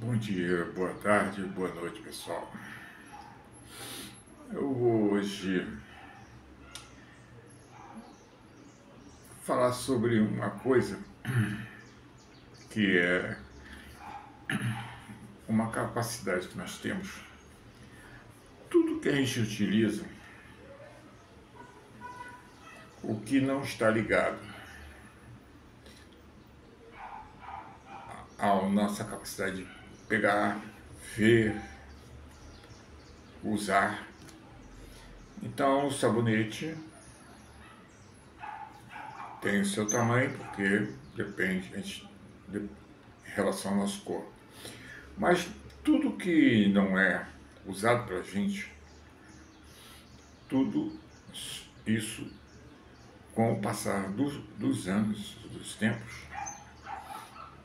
Bom dia, boa tarde, boa noite, pessoal. Eu vou hoje falar sobre uma coisa que é uma capacidade que nós temos. Tudo que a gente utiliza, o que não está ligado à nossa capacidade de pegar, ver, usar. Então, o sabonete tem o seu tamanho, porque depende em relação ao nosso corpo. Mas tudo que não é usado pela gente, tudo isso, com o passar dos anos, dos tempos,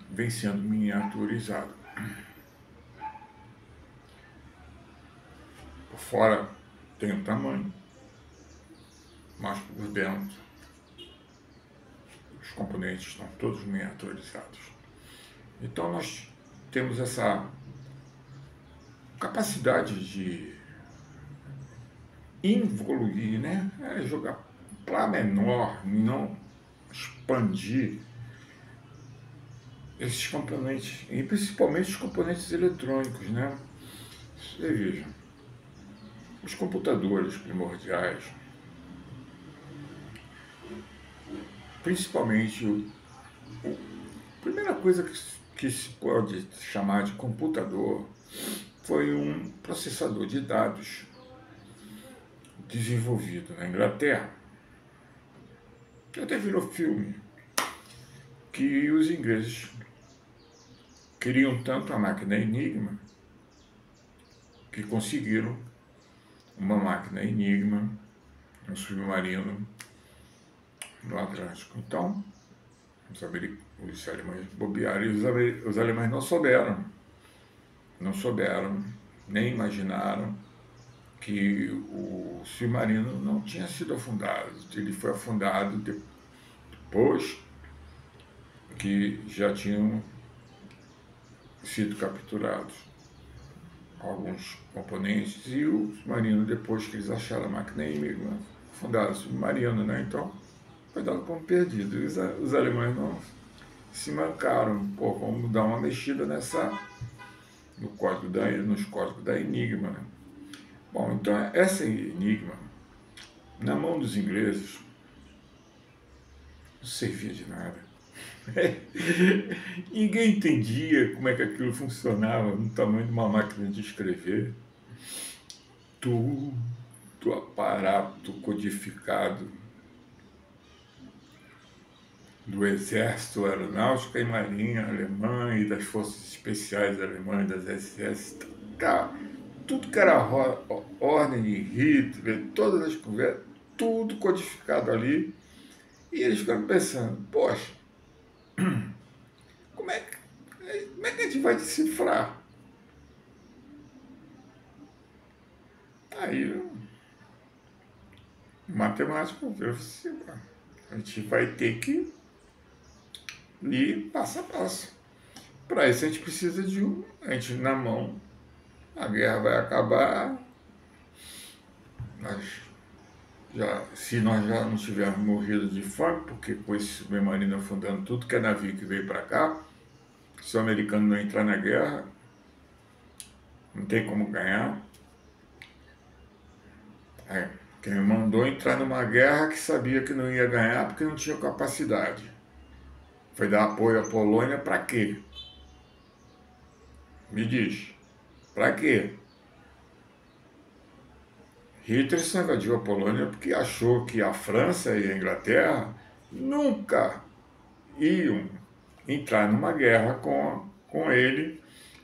vem sendo miniaturizado. Por fora tem um tamanho, mas por dentro os componentes estão todos miniaturizados. Então nós temos essa capacidade de evoluir, né? Jogar para menor, não expandir esses componentes, e principalmente os componentes eletrônicos, né? Você veja, os computadores primordiais, principalmente a primeira coisa que se pode chamar de computador foi um processador de dados desenvolvido na Inglaterra, que até virou filme, que os ingleses queriam tanto a máquina Enigma que conseguiram uma máquina Enigma, um submarino no Atlântico. Então, os alemães bobearam e os alemães não souberam, nem imaginaram que o submarino não tinha sido afundado. Ele foi afundado depois que já tinham sido capturados alguns componentes, e o submarino, depois que eles acharam a máquina Enigma, afundaram o submarino, né? Então foi dado como perdido. E os alemães não se mancaram. Pô, vamos dar uma mexida nos códigos da Enigma, né? Bom, então essa Enigma, na mão dos ingleses, não servia de nada. Ninguém entendia como é que aquilo funcionava no tamanho de uma máquina de escrever. Tudo aparato codificado do Exército, Aeronáutica e Marinha alemã e das Forças Especiais alemãs, das SS, tudo que era ordem de Hitler, todas as conversas, tudo codificado ali. E eles ficaram pensando, poxa, como é que a gente vai decifrar? Aí o matemático viu assim, a gente vai ter que ir passo a passo. Para isso a gente precisa de a gente na mão, a guerra vai acabar, se nós já não tivermos morrido de fome, porque com esse submarino afundando tudo que é navio que veio para cá, se o americano não entrar na guerra, não tem como ganhar. Quem mandou entrar numa guerra que sabia que não ia ganhar porque não tinha capacidade. Foi dar apoio à Polônia para quê? Me diz, para quê? Hitler só invadiu a Polônia porque achou que a França e a Inglaterra nunca iam entrar numa guerra com ele,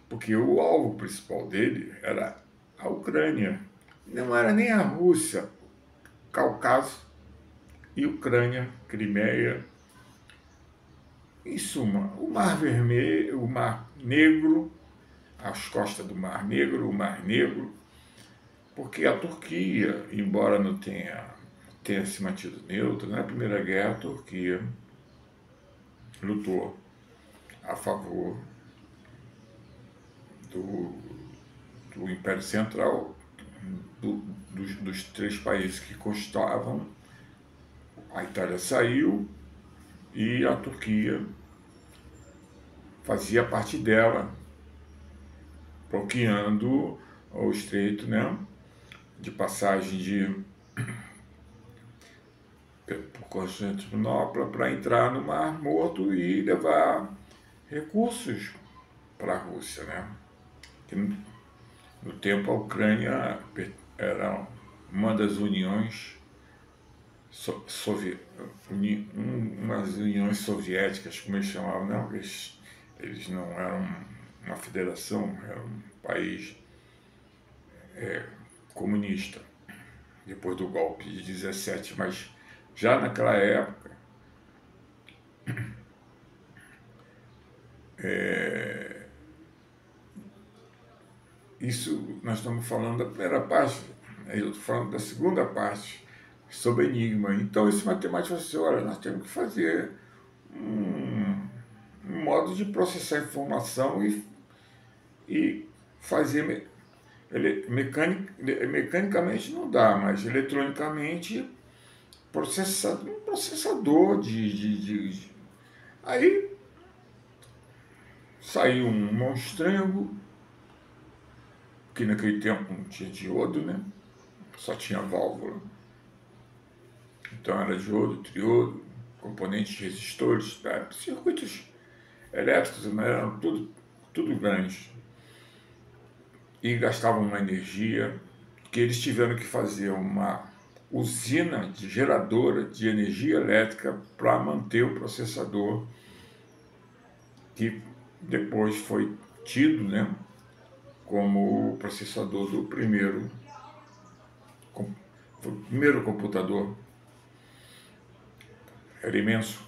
porque o alvo principal dele era a Ucrânia. Não era nem a Rússia, Cáucaso e Ucrânia, Crimeia. Em suma, o Mar Vermelho, o Mar Negro, as costas do Mar Negro, o Mar Negro, porque a Turquia, embora não tenha se mantido neutra, na Primeira Guerra a Turquia lutou a favor do, do Império Central, dos três países que constavam. A Itália saiu e a Turquia fazia parte dela, bloqueando o estreito, né, de passagem por Constantinopla para entrar no Mar Morto e levar recursos para a Rússia, né? Que no tempo a Ucrânia era uma das uniões umas uniões soviéticas, como eles chamavam, não, eles não eram uma federação, era um país comunista, depois do golpe de 17, mas já naquela época isso nós estamos falando da primeira parte, eu estou falando da segunda parte, sobre enigma. Então esse matemático falou assim, olha, nós temos que fazer um modo de processar informação e fazer mecanicamente não dá, mas eletronicamente um processador Aí saiu um monstrengo, que naquele tempo não tinha diodo, né? Só tinha válvula. Então era diodo, triodo, componentes resistores, circuitos elétricos, mas eram tudo grandes. E gastavam uma energia que eles tiveram que fazer uma usina de geradora de energia elétrica para manter o processador, que depois foi tido, né, como o processador do primeiro computador. Era imenso.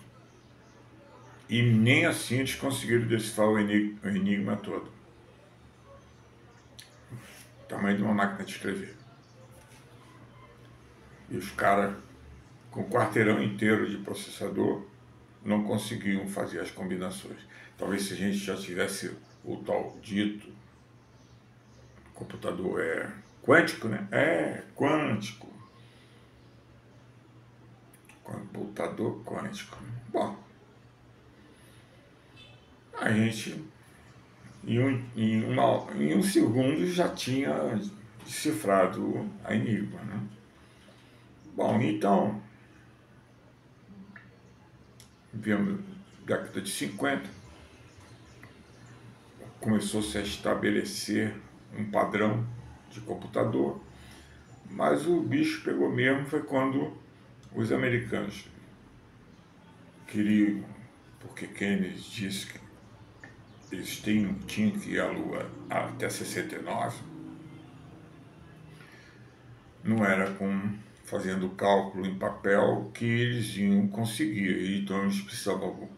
E nem assim eles conseguiram decifrar o enigma todo. O tamanho de uma máquina de escrever. E os caras, com um quarteirão inteiro de processador, não conseguiam fazer as combinações. Talvez se a gente já tivesse o tal dito computador quântico, né? Quântico. Computador quântico. Bom, a gente em um segundo já tinha decifrado a enigma, né? Bom, então, vemos década de 50, começou-se a estabelecer um padrão de computador, mas o bicho pegou mesmo foi quando os americanos queriam, porque Kennedy disse que eles tinham que ir à Lua até 69, não era fazendo cálculo em papel que eles iam conseguir, então eles precisavam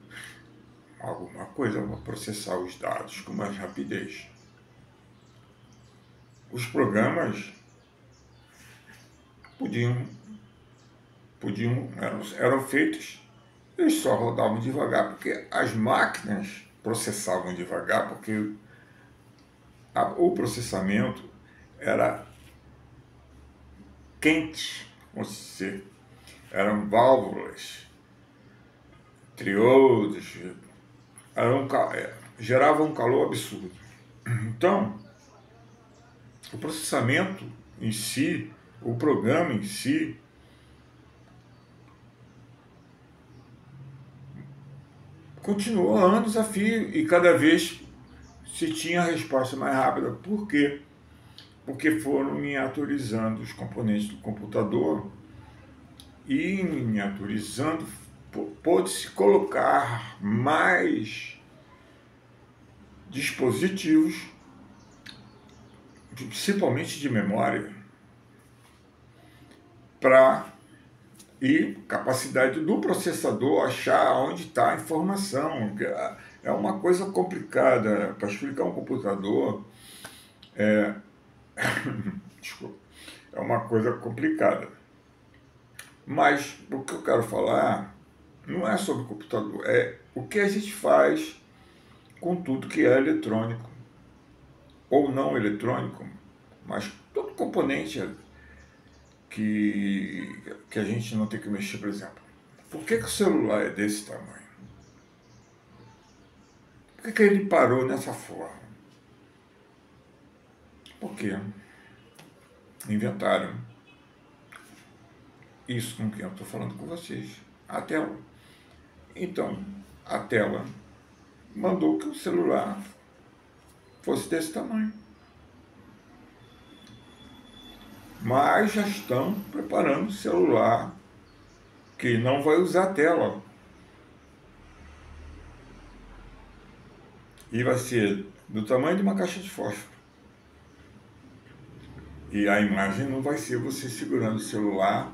alguma coisa para processar os dados com mais rapidez. Os programas eram feitos, eles só rodavam devagar, porque as máquinas processavam devagar, porque o processamento era quente, ou seja, eram válvulas, triodos, geravam um calor absurdo. Então, o processamento em si, o programa em si, continuou anos a fio e cada vez se tinha a resposta mais rápida. Por quê? Porque foram miniaturizando os componentes do computador e miniaturizando pôde-se colocar mais dispositivos, principalmente de memória, e capacidade do processador achar onde está a informação. É uma coisa complicada para explicar um computador. Desculpa, é uma coisa complicada. Mas o que eu quero falar não é sobre o computador, é o que a gente faz com tudo que é eletrônico. ou não eletrônico, mas todo componente que a gente não tem que mexer, por exemplo. Por que o celular é desse tamanho? Por que ele parou nessa forma? Porque inventaram isso com quem eu estou falando com vocês. A tela. Então, a tela mandou que o celular fosse desse tamanho. Mas já estão preparando o celular que não vai usar tela. E vai ser do tamanho de uma caixa de fósforo. E a imagem não vai ser você segurando o celular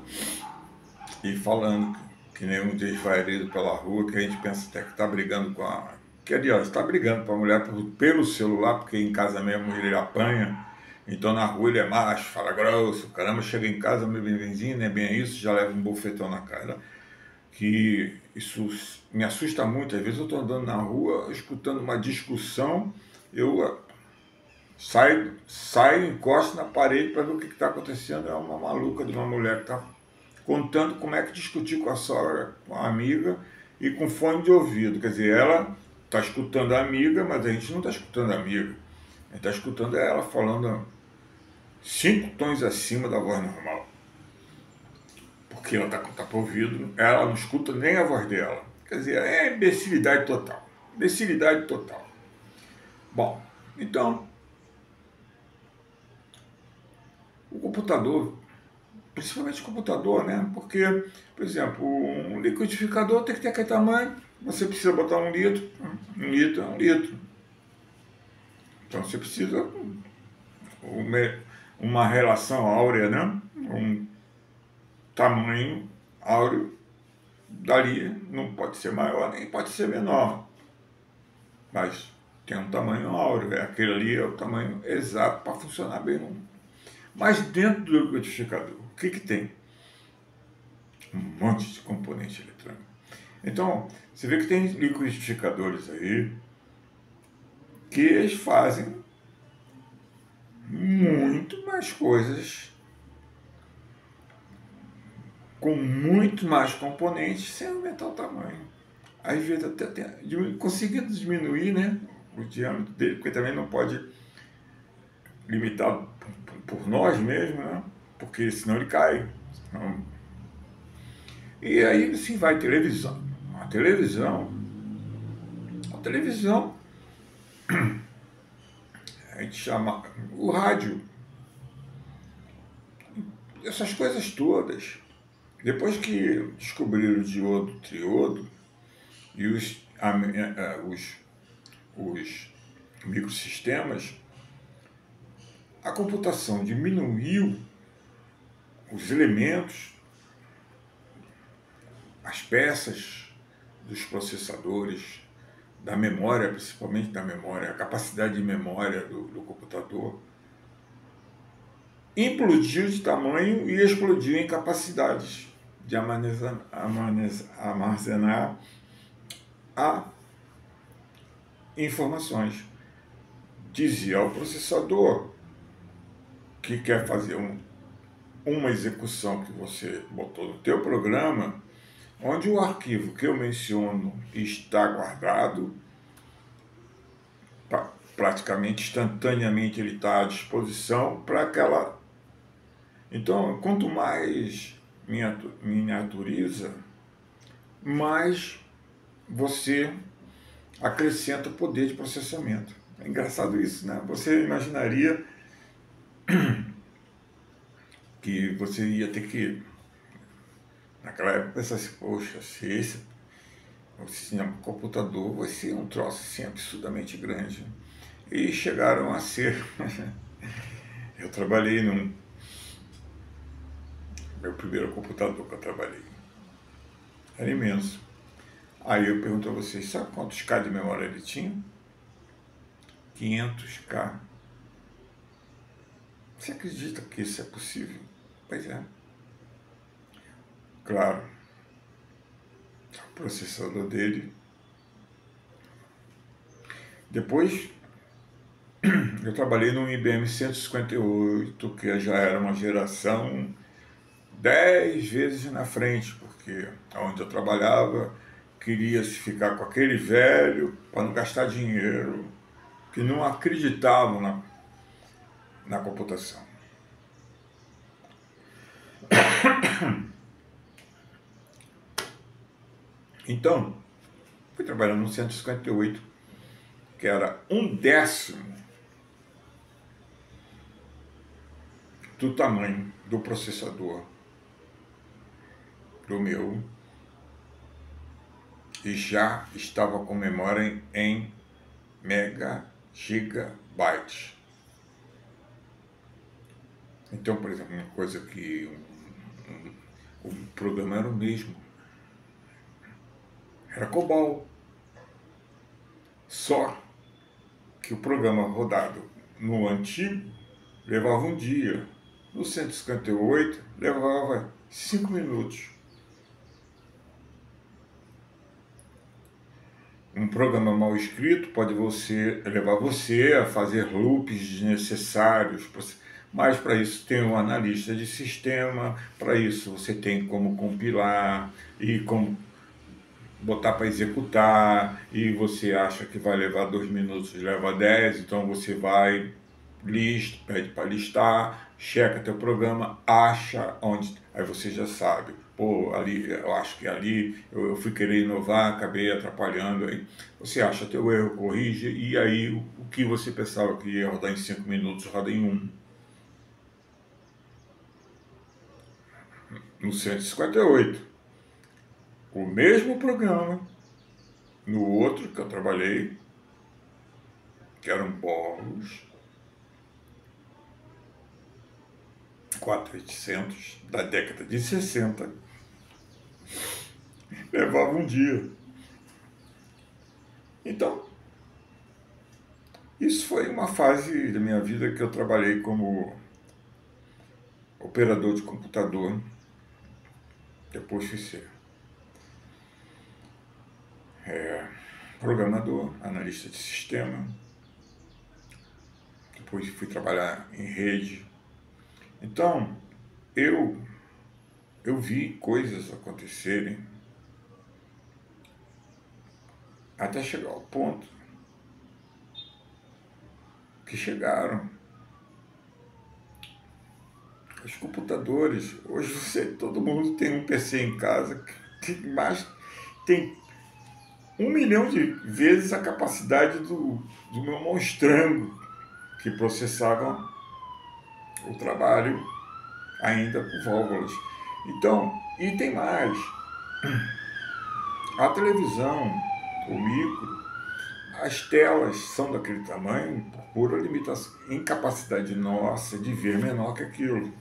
e falando que nem um desvairado pela rua, que a gente pensa até que está brigando com a... Que, aliás, está brigando com a mulher pelo celular, porque em casa mesmo ele apanha. Então na rua ele é macho, fala grosso, caramba, chega em casa, meu benzinho, não é bem isso, já leva um bofetão na cara. Que isso me assusta muito. Às vezes eu estou andando na rua, escutando uma discussão, eu saio, encosto na parede para ver o que está acontecendo. É uma maluca de uma mulher que está contando como é que discutiu com a sogra, com a amiga, e com fone de ouvido. Quer dizer, ela está escutando a amiga, mas a gente não está escutando a amiga. A gente está escutando ela falando 5 tons acima da voz normal. Porque ela está com tapa ouvido, ela não escuta nem a voz dela. Quer dizer, é imbecilidade total. Imbecilidade total. Bom, então, o computador, principalmente o computador, né? Porque, por exemplo, um liquidificador tem que ter aquele tamanho, você precisa botar 1 litro, 1 litro é 1 litro. Então você precisa uma relação áurea, né? Um tamanho áureo dali, não pode ser maior nem pode ser menor, mas tem um tamanho áureo, aquele ali é o tamanho exato para funcionar bem. Mas dentro do liquidificador, o que tem? Um monte de componente eletrônico. Então, você vê que tem liquidificadores aí que eles fazem muito mais coisas com muito mais componentes sem aumentar o tamanho. Às vezes até conseguindo diminuir, né, o diâmetro dele, porque também não pode limitar por nós mesmos, né, porque senão ele cai. E aí sim vai televisão. A televisão, a gente chama o rádio, essas coisas todas. Depois que descobriram o diodo, o triodo e os microsistemas, a computação diminuiu os elementos, as peças dos processadores, da memória, principalmente da memória, a capacidade de memória do computador, implodiu de tamanho e explodiu em capacidades de armazenar informações. Dizia ao processador que quer fazer uma execução que você botou no teu programa, onde o arquivo que eu menciono está guardado, praticamente instantaneamente ele está à disposição para aquela... Então, quanto mais miniaturiza, mais você acrescenta o poder de processamento. É engraçado isso, né? Você imaginaria que você ia ter que, naquela época, pensar assim, poxa, se esse computador vai ser um troço assim absurdamente grande. E chegaram a ser. Eu trabalhei meu primeiro computador que eu trabalhei. Era imenso. Aí eu pergunto a vocês, sabe quantos K de memória ele tinha? 500K. Você acredita que isso é possível? Pois é. Claro, o processador dele. Depois eu trabalhei no IBM 158, que já era uma geração 10 vezes na frente, porque onde eu trabalhava queria-se ficar com aquele velho para não gastar dinheiro, que não acreditavam na computação. Então, fui trabalhando no 158, que era 1/10 do tamanho do processador do meu, e já estava com memória em gigabytes. Então, por exemplo, uma coisa que o programa era o mesmo, era COBOL. Só que o programa rodado no antigo levava um dia, no 158 levava 5 minutos. Um programa mal escrito pode levar você a fazer loops desnecessários, mas para isso tem um analista de sistema, para isso você tem como compilar e como botar para executar, e você acha que vai levar 2 minutos, leva 10, então você vai, pede para listar, checa teu programa, acha onde, aí você já sabe, pô, ali, eu acho que ali eu fui querer inovar, acabei atrapalhando, aí você acha teu erro, corrige, e aí o que você pensava que ia rodar em 5 minutos, roda em 1. No 158, o mesmo programa, no outro que eu trabalhei, que era um Borros 4800 da década de 60, levava um dia. Então, isso foi uma fase da minha vida que eu trabalhei como operador de computador. Depois fui ser programador, analista de sistema. Depois fui trabalhar em rede. Então, eu vi coisas acontecerem até chegar ao ponto que chegaram os computadores. Hoje todo mundo tem um PC em casa que tem 1 milhão de vezes a capacidade do meu monstrango, que processava o trabalho ainda com válvulas. Então, e tem mais. A televisão, o micro, as telas são daquele tamanho por pura limitação, incapacidade nossa de ver menor que aquilo.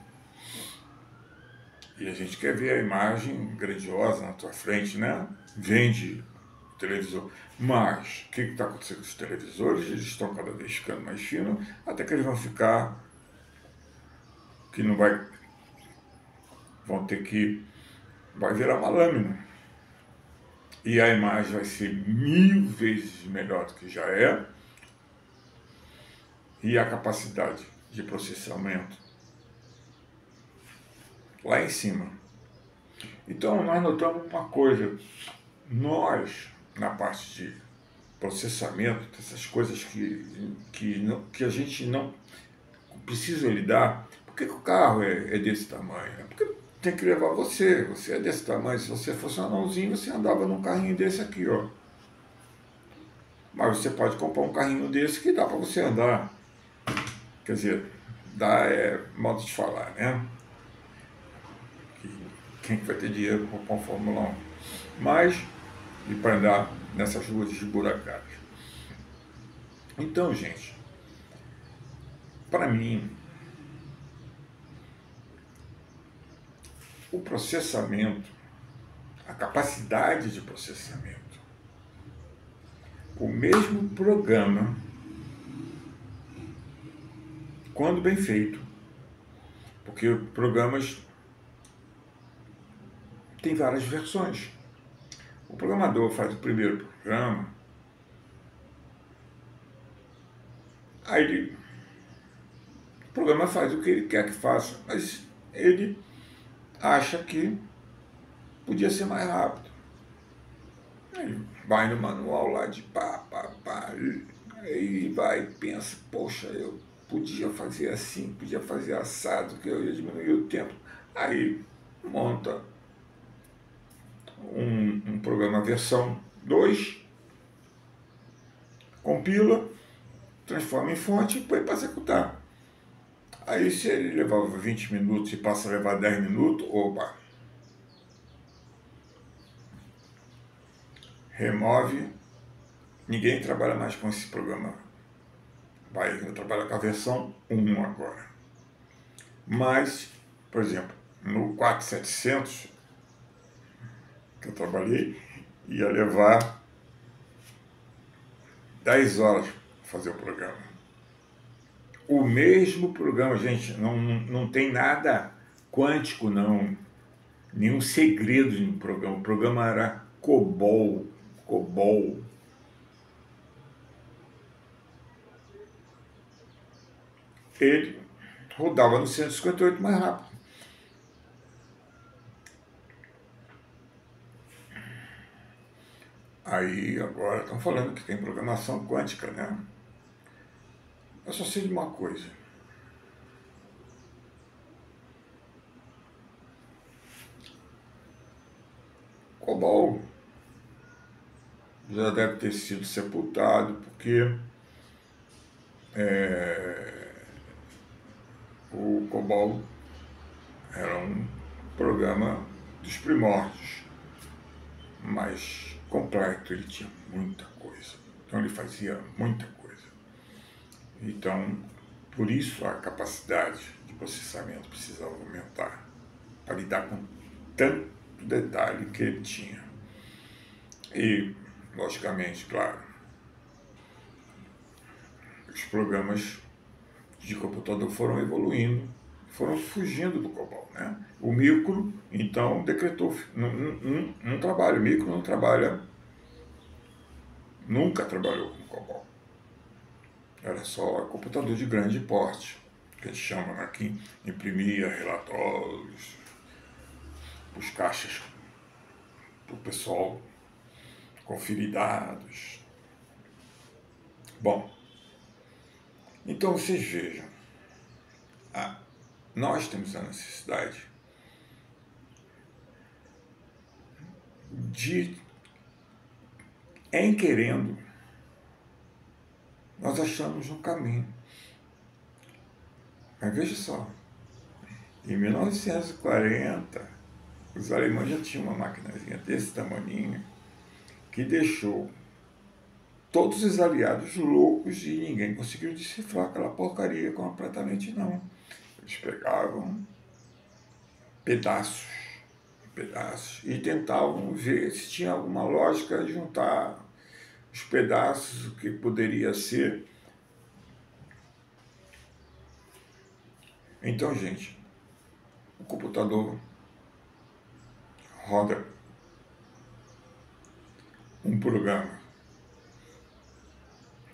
E a gente quer ver a imagem grandiosa na tua frente, né? Vende televisor. Mas o que está acontecendo com os televisores? Eles estão cada vez ficando mais finos, até que eles vão ficar, que não vai, vão ter que, vai virar uma lâmina. E a imagem vai ser 1000 vezes melhor do que já é, e a capacidade de processamento lá em cima. Então nós notamos uma coisa, nós, na parte de processamento, dessas coisas que a gente não precisa lidar. Por que o carro é desse tamanho? É porque tem que levar você é desse tamanho. Se você fosse um anãozinho, você andava num carrinho desse aqui, ó. Mas você pode comprar um carrinho desse que dá para você andar. Quer dizer, dá modo de falar, né? Quem vai ter dinheiro para comprar um Fórmula 1? Mas, e para andar nessas ruas esburacadas. Então, gente, para mim, o processamento, a capacidade de processamento, o mesmo programa, quando bem feito, porque programas têm várias versões. O programador faz o primeiro programa, Aí o programa faz o que ele quer que faça, mas ele acha que podia ser mais rápido. Aí vai no manual lá de pá, aí vai e pensa, poxa, eu podia fazer assim, podia fazer assado, que eu ia diminuir o tempo. Aí monta um programa versão 2, compila, transforma em fonte e põe para executar. Aí se ele levava 20 minutos e passa a levar 10 minutos, opa, remove, ninguém trabalha mais com esse programa. Vai trabalhar com a versão 1 agora. Mas, por exemplo, no 4700 que eu trabalhei, ia levar 10 horas para fazer o programa. O mesmo programa, gente, não tem nada quântico, não. Nenhum segredo no programa. O programa era COBOL. Ele rodava no 158 mais rápido. Aí agora estão falando que tem programação quântica, né? Eu só sei de uma coisa. COBOL já deve ter sido sepultado, porque o COBOL era um programa dos primórdios, mas completo, ele tinha muita coisa. Então ele fazia muita coisa. Então, por isso a capacidade de processamento precisava aumentar, para lidar com tanto detalhe que ele tinha. E, logicamente, claro, os programas de computador foram evoluindo, foram fugindo do COBOL, né? O micro, então, decretou, não trabalha, o micro não trabalha, nunca trabalhou com COBOL. Era só computador de grande porte, que eles chamam aqui, imprimia relatórios, os caixas para o pessoal conferir dados. Bom, então vocês vejam, nós temos a necessidade de, em querendo, nós achamos um caminho. Mas veja só, em 1940, os alemães já tinham uma maquinazinha desse tamanho que deixou todos os aliados loucos e ninguém conseguiu decifrar aquela porcaria completamente, não. Eles pegavam pedaços, e tentavam ver se tinha alguma lógica de juntar os pedaços, o que poderia ser. Então, gente, o computador roda um programa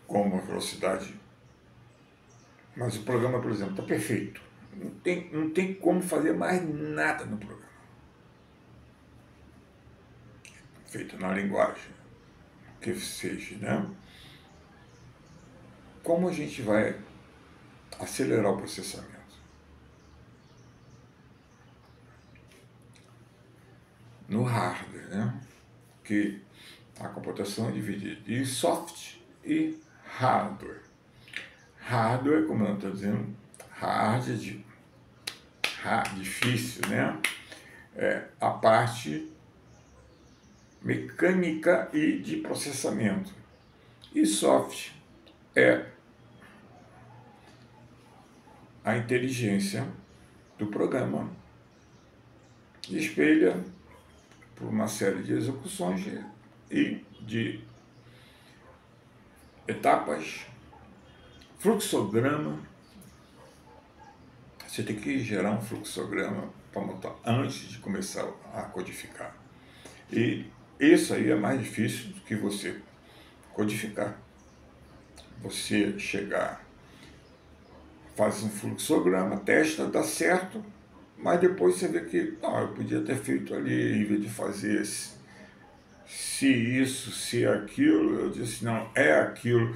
com uma velocidade, mas o programa, por exemplo, está perfeito. Não tem como fazer mais nada no programa. Feito na linguagem que seja, né? Como a gente vai acelerar o processamento? No hardware, né? Que a computação é dividida em soft e hardware. Hardware, como eu estou dizendo, difícil, né? É a parte mecânica e de processamento. E soft é a inteligência do programa, espelha por uma série de execuções e de etapas, fluxograma. Você tem que gerar um fluxograma para montar antes de começar a codificar. E isso aí é mais difícil do que você codificar. Você chegar faz um fluxograma, testa, dá certo, mas depois você vê que, não, eu podia ter feito ali, em vez de fazer se isso, se aquilo, eu disse, não, é aquilo.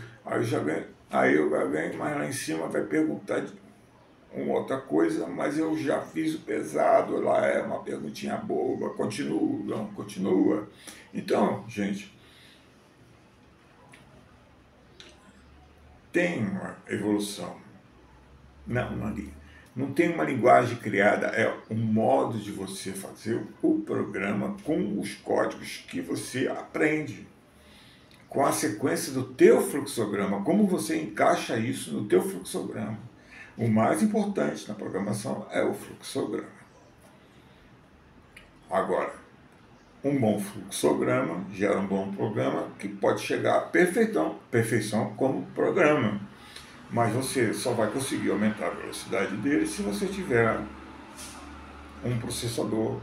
Aí eu venho mais lá em cima, vai perguntar de uma outra coisa, mas eu já fiz o pesado, lá é uma perguntinha boba, continua, não, continua. Então, gente, tem uma evolução. Não tem uma linguagem criada, é um modo de você fazer o programa com os códigos que você aprende, com a sequência do teu fluxograma, como você encaixa isso no teu fluxograma. O mais importante na programação é o fluxograma. Agora, um bom fluxograma gera um bom programa que pode chegar à perfeição como programa. Mas você só vai conseguir aumentar a velocidade dele se você tiver um processador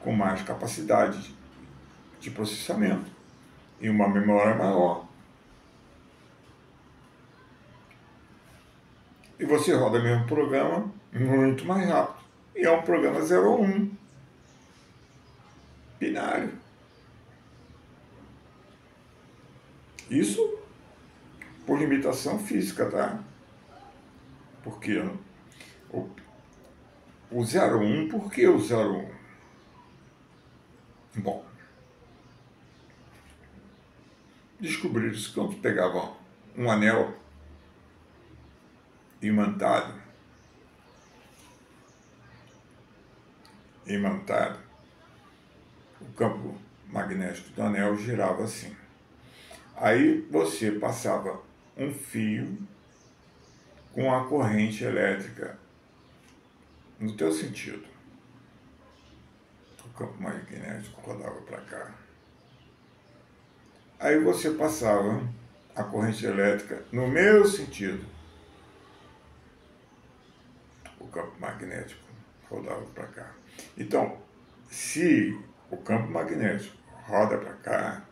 com mais capacidade de processamento e uma memória maior. E você roda o mesmo programa muito mais rápido. E é um programa 0 ou 1, binário. Isso por limitação física, tá? Porque o 0 1, por que o 0 1? Bom, descobriram isso quando pegavam um anel imantado, o campo magnético do anel girava assim. Aí você passava um fio com a corrente elétrica no teu sentido. O campo magnético rodava para cá. Aí você passava a corrente elétrica no meu sentido. O campo magnético rodava para cá. Então, se o campo magnético roda para cá,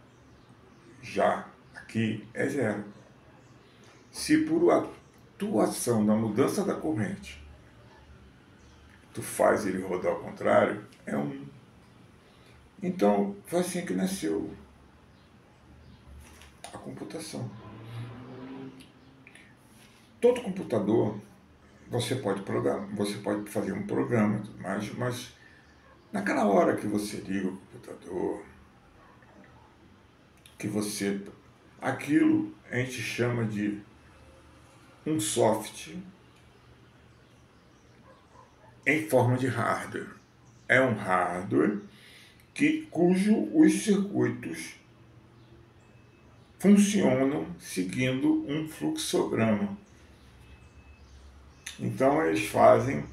já aqui é 0. Se por atuação na mudança da corrente tu faz ele rodar ao contrário, é 1. Então, foi assim que nasceu a computação. Todo computador você pode programar, você pode fazer um programa, mas naquela hora que você liga o computador, aquilo a gente chama de um software em forma de hardware. É um hardware cujo os circuitos funcionam seguindo um fluxograma. Então eles fazem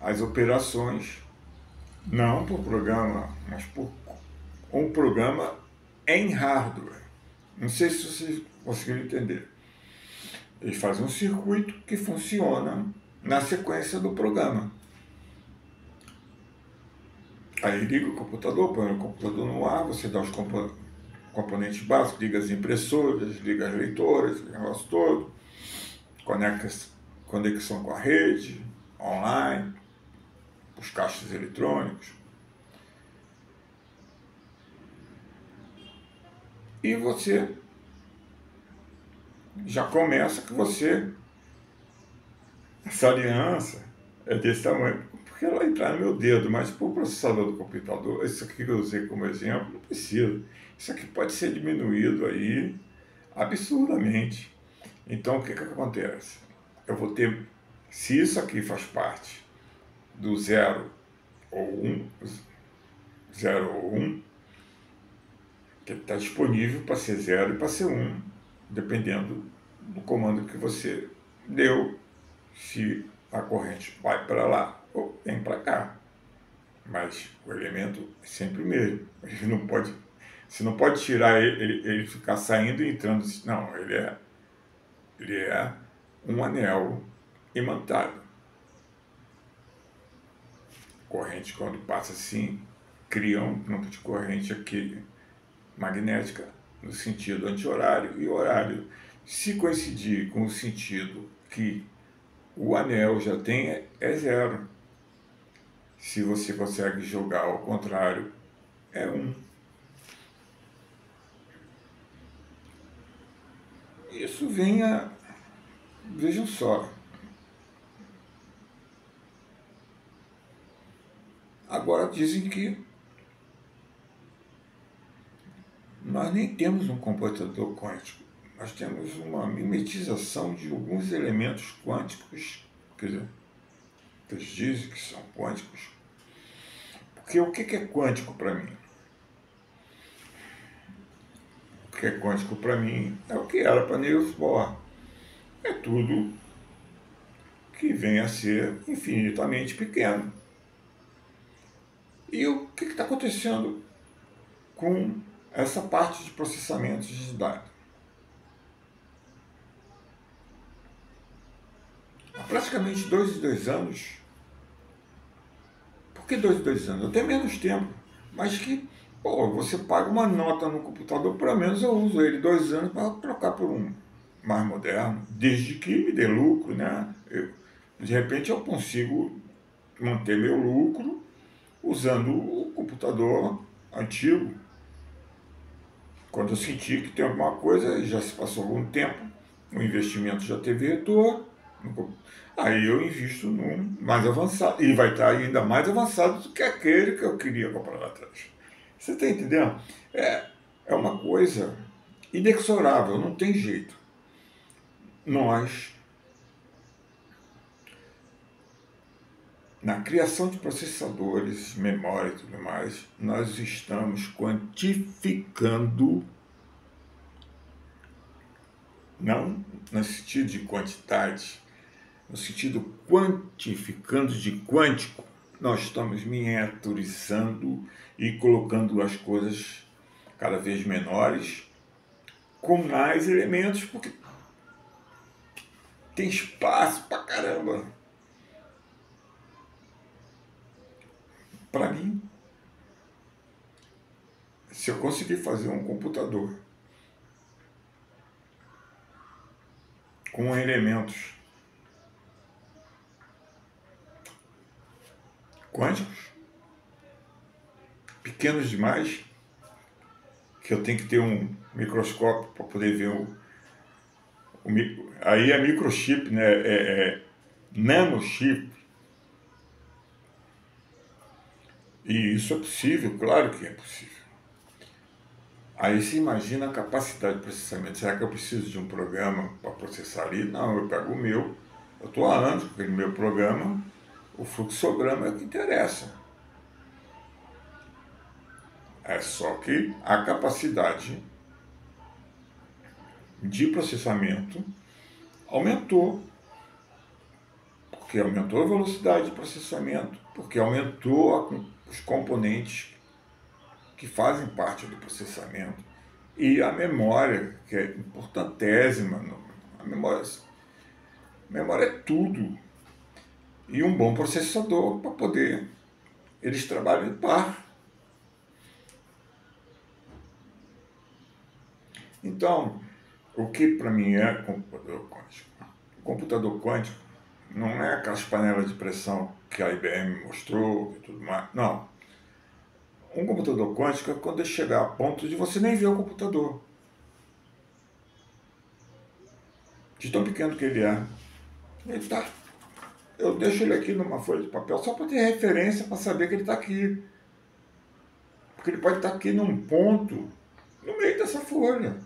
as operações não por programa, mas por um programa em hardware. Não sei se vocês conseguiram entender. Eles fazem um circuito que funciona na sequência do programa. Aí liga o computador, põe o computador no ar, você dá os componentes básicos, liga as impressoras, liga as leitoras, o negócio todo, conexão com a rede, online, os caixas eletrônicos. E você já começa que essa aliança é desse tamanho, porque ela entrar no meu dedo, mas para o processador do computador, isso aqui que eu usei como exemplo, não precisa. Isso aqui pode ser diminuído aí absurdamente. Então, o que acontece? Eu vou ter, se isso aqui faz parte do 0 ou 1, 0 ou 1, que está disponível para ser 0 e para ser 1, dependendo do comando que você deu, se a corrente vai para lá ou vem para cá. Mas o elemento é sempre o mesmo. Você não pode tirar ele ficar saindo e entrando. Não, ele é um anel imantado. Corrente, quando passa assim, cria um campo de corrente aqui magnética no sentido anti-horário e horário. Se coincidir com o sentido que o anel já tem é zero. Se você consegue jogar ao contrário, é 1. Isso vem a... Vejam só. Agora dizem que nós nem temos um computador quântico. Nós temos uma mimetização de alguns elementos quânticos, quer dizer, eles dizem que são quânticos. Porque o que é quântico para mim? O que é quântico para mim é o que era para Niels Bohr. É tudo que vem a ser infinitamente pequeno. E o que está acontecendo com essa parte de processamento de dados? Há praticamente 2 em 2 anos. Por que 2 em 2 anos? Eu tenho menos tempo, mas que, pô, você paga uma nota no computador, pelo menos eu uso ele 2 anos para trocar por um mais moderno, desde que me dê lucro, né? De repente eu consigo manter meu lucro usando o computador antigo. Quando eu sentir que tem alguma coisa, já se passou algum tempo, o investimento já teve retorno, aí eu invisto num mais avançado, e vai estar ainda mais avançado do que aquele que eu queria comprar lá atrás. Você está entendendo? É uma coisa inexorável, não tem jeito. Nós, na criação de processadores, memória e tudo mais, nós estamos quantificando, não no sentido de quantidade, no sentido quantificando de quântico, nós estamos miniaturizando e colocando as coisas cada vez menores, com mais elementos, porque tem espaço pra caramba. Para mim, se eu conseguir fazer um computador com elementos quânticos, pequenos demais, que eu tenho que ter um microscópio para poder ver aí é microchip, né? Nanochip. E isso é possível, claro que é possível. Aí você imagina a capacidade de processamento. Será que eu preciso de um programa para processar ali? Não, eu pego o meu, eu estou há anos com aquele meu programa, o fluxograma é o que interessa. É só que a capacidade de processamento aumentou, porque aumentou a velocidade de processamento, porque aumentou os componentes que fazem parte do processamento e a memória, que é importantésima. A memória é tudo. E um bom processador para poder... Eles trabalham em par. Então, o que para mim é computador quântico? O computador quântico não é aquelas panelas de pressão que a IBM mostrou e tudo mais. Não. Um computador quântico é quando ele chegar a ponto de você nem ver o computador. De tão pequeno que ele é. Ele tá, eu deixo ele aqui numa folha de papel só para ter referência, para saber que ele está aqui. Porque ele pode estar aqui num ponto, no meio dessa folha.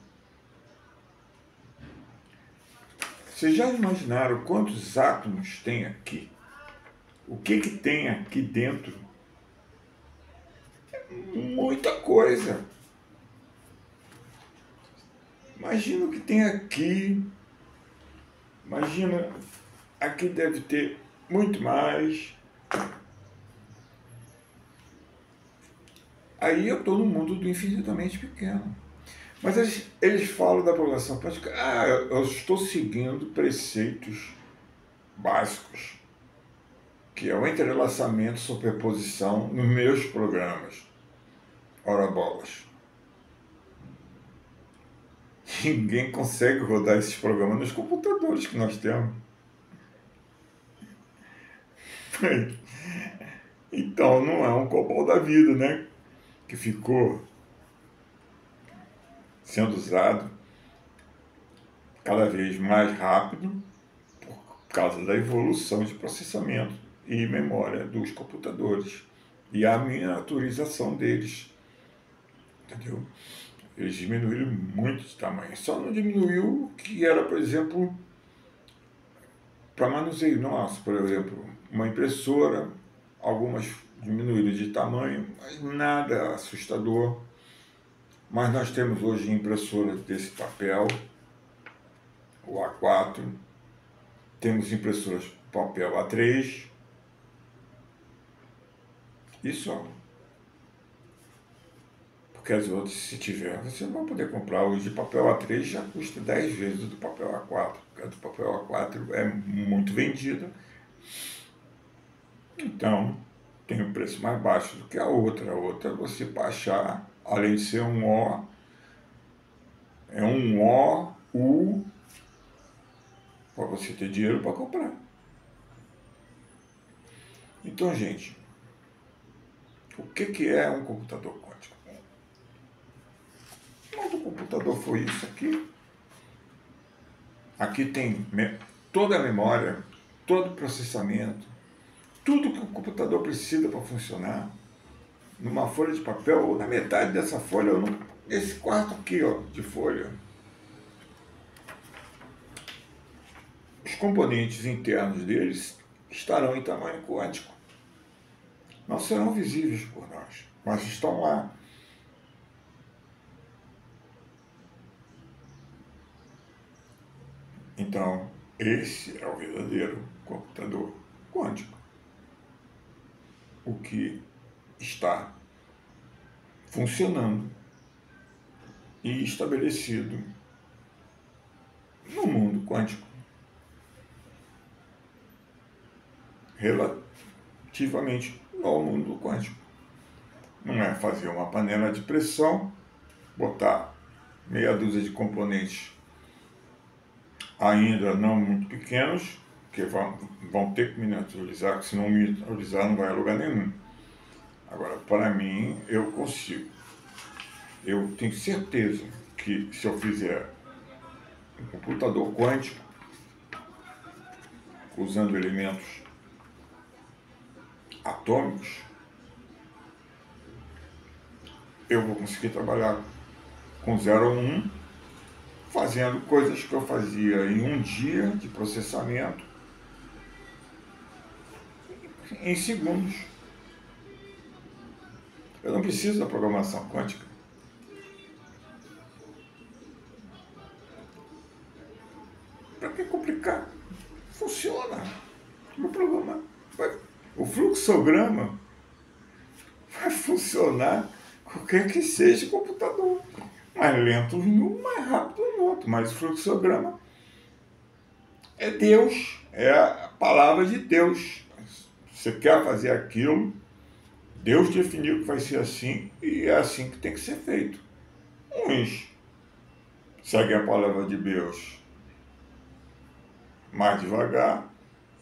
Vocês já imaginaram quantos átomos tem aqui? O que tem aqui dentro? Muita coisa. Imagina o que tem aqui. Imagina, aqui deve ter muito mais. Aí eu estou no mundo do infinitamente pequeno. Mas eles falam da programação quântica, eu estou seguindo preceitos básicos, que é o entrelaçamento, superposição nos meus programas. Ora bolas. Ninguém consegue rodar esses programas nos computadores que nós temos. Então não é um COBOL da vida, né? Que ficou sendo usado cada vez mais rápido por causa da evolução de processamento e memória dos computadores e a miniaturização deles, entendeu? Eles diminuíram muito de tamanho. Só não diminuiu o que era, por exemplo, para manuseio nosso, por exemplo, uma impressora, algumas diminuíram de tamanho, mas nada assustador. Mas nós temos hoje impressoras desse papel, o A4, temos impressoras papel A3, e só. Porque as outras, se tiver, você não vai poder comprar. Hoje de papel A3 já custa 10 vezes do papel A4, porque a do papel A4 é muito vendida. Então, tem um preço mais baixo do que a outra. A outra, você baixar, além de ser um O, é um O, U, para você ter dinheiro para comprar. Então, gente, o que é um computador quântico? O computador foi isso aqui. Aqui tem toda a memória, todo o processamento, tudo que o computador precisa para funcionar, numa folha de papel, ou na metade dessa folha, ou nesse quarto aqui, ó, de folha. Os componentes internos deles estarão em tamanho quântico. Não serão visíveis por nós, mas estão lá. Então, esse é o verdadeiro computador quântico. O que está funcionando e estabelecido no mundo quântico, relativamente ao mundo quântico. Não é fazer uma panela de pressão, botar meia dúzia de componentes ainda não muito pequenos, que vão ter que miniaturizar, porque se não miniaturizar não vai a lugar nenhum. Agora, para mim, eu consigo. Eu tenho certeza que se eu fizer um computador quântico, usando elementos atômicos, eu vou conseguir trabalhar com 0 a 1, fazendo coisas que eu fazia em um dia de processamento, em segundos. Eu não preciso da programação quântica. Para que complicar? Funciona. O programa o fluxograma vai funcionar qualquer que seja o computador. Mais lento num, mais rápido no outro. Mas o fluxograma é Deus, é a palavra de Deus. Você quer fazer aquilo, Deus definiu que vai ser assim e é assim que tem que ser feito. Uns seguem a palavra de Deus mais devagar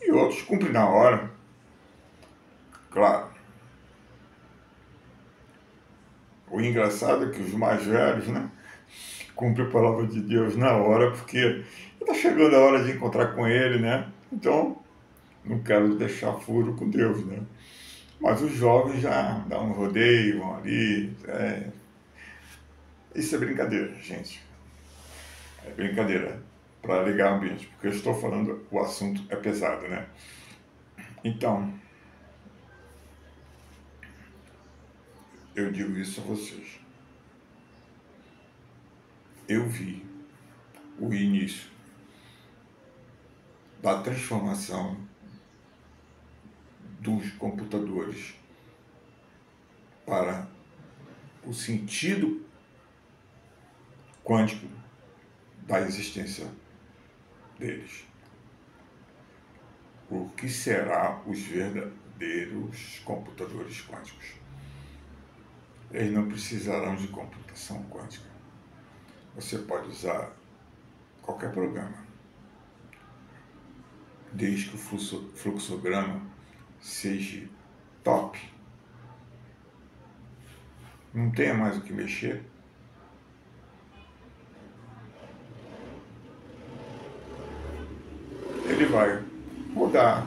e outros cumprem na hora. Claro. O engraçado é que os mais velhos, né, cumprem a palavra de Deus na hora, porque está chegando a hora de encontrar com Ele, né? Então, não quero deixar furo com Deus, né? Mas os jovens já dão um rodeio, vão ali. Isso é brincadeira, gente. É brincadeira para ligar o ambiente, porque eu estou falando, o assunto é pesado, né? Então, eu digo isso a vocês. Eu vi o início da transformação dos computadores para o sentido quântico da existência deles. O que será os verdadeiros computadores quânticos? Eles não precisarão de computação quântica. Você pode usar qualquer programa, desde que o fluxograma seja top, não tenha mais o que mexer, ele vai rodar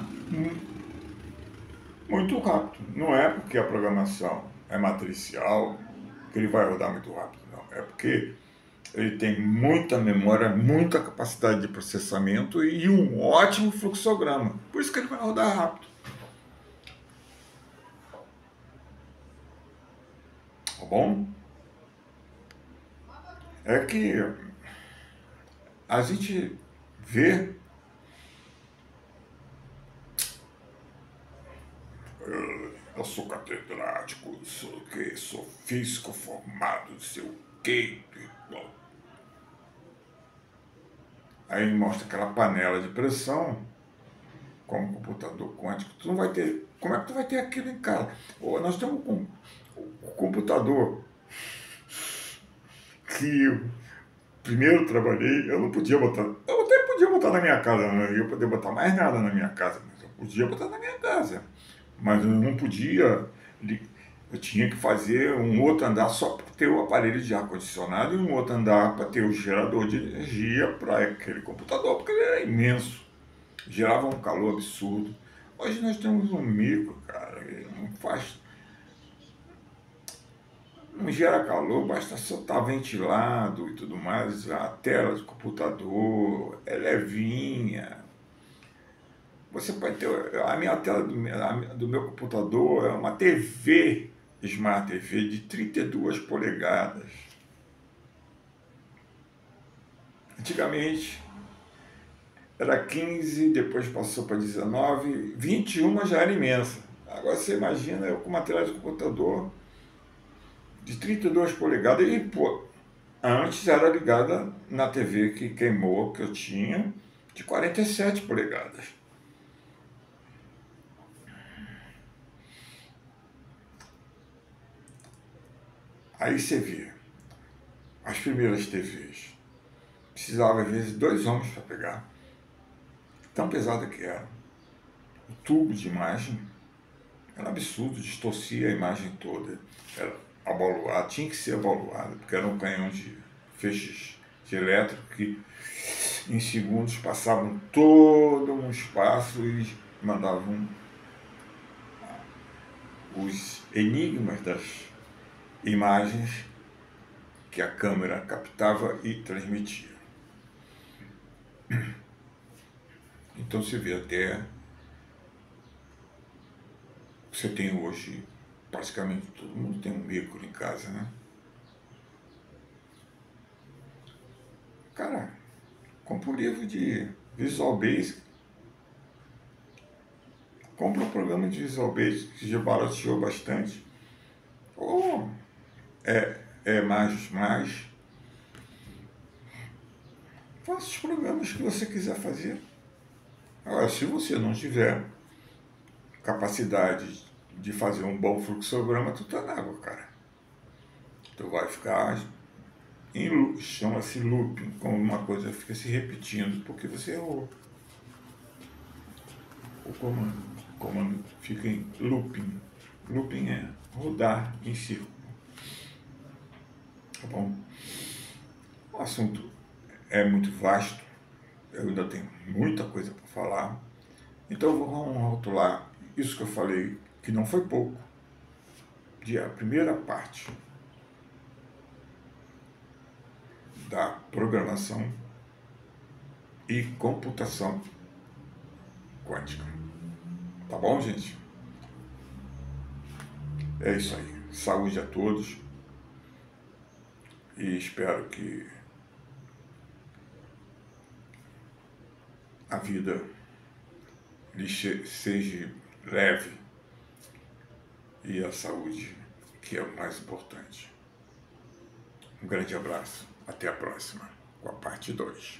muito rápido. Não é porque a programação é matricial que ele vai rodar muito rápido, não. É porque ele tem muita memória, muita capacidade de processamento e um ótimo fluxograma. Por isso que ele vai rodar rápido. Tá bom? É que a gente vê, eu sou catedrático, sou físico formado, não sei o quê. Aí ele mostra aquela panela de pressão com um computador quântico. Tu não vai ter. Como é que tu vai ter aquilo em casa? Nós temos um computador que eu primeiro trabalhei, eu não podia botar. Eu até podia botar na minha casa, não ia poder botar mais nada na minha casa, mas eu podia botar na minha casa. Mas eu não podia. Eu tinha que fazer um outro andar só para ter o aparelho de ar-condicionado e um outro andar para ter o gerador de energia para aquele computador, porque ele era imenso. Gerava um calor absurdo. Hoje nós temos um micro, cara, ele não gera calor, basta só estar ventilado e tudo mais. A tela do computador é levinha. Você pode ter. A minha tela do meu computador é uma TV, Smart TV, de 32 polegadas. Antigamente era 15, depois passou para 19, 21 já era imensa. Agora você imagina eu com uma tela de computador de 32 polegadas e, pô, antes era ligada na TV que queimou, que eu tinha, de 47 polegadas. Aí você vê, as primeiras TVs, precisava às vezes 2 homens para pegar, tão pesada que era. O tubo de imagem era absurdo, distorcia a imagem toda. Era abaloado, tinha que ser abaloado, porque era um canhão de feixes de elétrico que em segundos passavam todo um espaço e mandavam os enigmas das imagens que a câmera captava e transmitia. Então você vê até, você tem hoje, praticamente todo mundo tem um micro em casa, né? Cara, compra um livro de Visual Basic, compra um programa de Visual Basic que já barateou bastante, ou mais, faça os programas que você quiser fazer. Agora, se você não tiver capacidade de fazer um bom fluxograma, tu tá na água, cara. Tu vai ficar em loop, chama-se looping, como uma coisa fica se repetindo, porque você errou. O comando fica em looping. Looping é rodar em círculo. Tá bom? O assunto é muito vasto, eu ainda tenho muita coisa para falar, então vamos rotular isso que eu falei, que não foi pouco, de a primeira parte da programação e computação quântica. Tá bom, gente? É isso aí. Saúde a todos e espero que a vida lhe seja leve e a saúde, que é o mais importante. Um grande abraço. Até a próxima, com a parte 2.